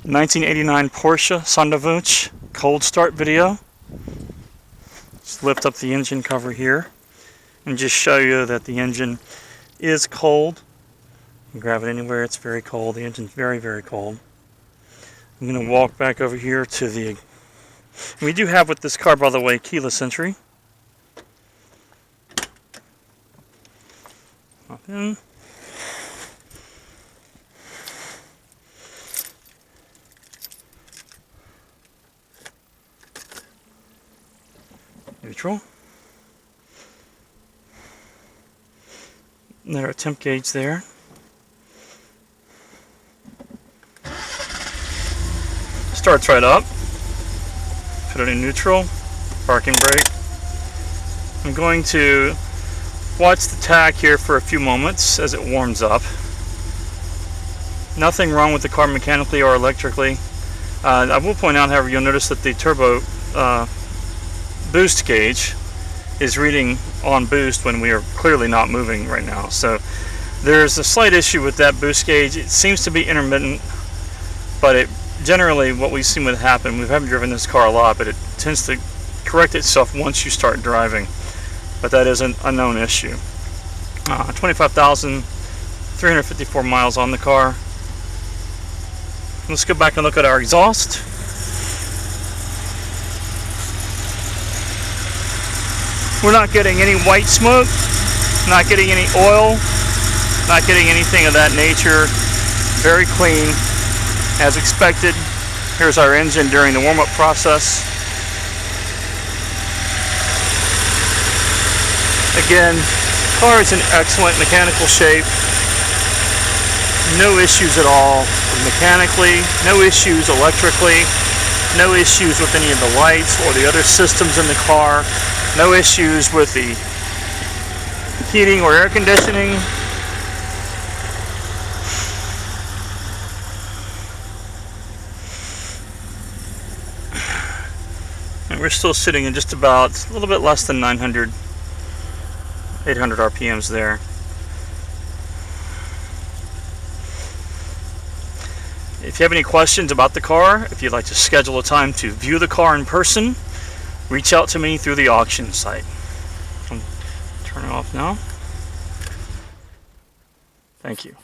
1989 Porsche Sonderwunsch cold start video. Just lift up the engine cover here and just show you that the engine is cold. You can grab it anywhere, it's very cold. The engine's very, very cold. I'm going to walk back over here to the... We do have with this car, by the way, keyless entry. Hop in. Neutral. And there are temp gauge there. Starts right up. Put it in neutral. Parking brake. I'm going to watch the tach here for a few moments as it warms up. Nothing wrong with the car mechanically or electrically. I will point out, however, you'll notice that the turbo boost gauge is reading on boost when we are clearly not moving right now. So there's a slight issue with that boost gauge. It seems to be intermittent, but it generally, what we've seen would happen, we haven't driven this car a lot, but it tends to correct itself once you start driving. But that is a known issue. 25,354 miles on the car. Let's go back and look at our exhaust. We're not getting any white smoke, not getting any oil, not getting anything of that nature. Very clean, as expected. Here's our engine during the warm-up process. Again, the car is in excellent mechanical shape. No issues at all mechanically, no issues electrically, no issues with any of the lights or the other systems in the car, no issues with the heating or air conditioning. And we're still sitting in just about a little bit less than 800 RPMs there. If you have any questions about the car, if you'd like to schedule a time to view the car in person, reach out to me through the auction site. I'll turn it off now. Thank you.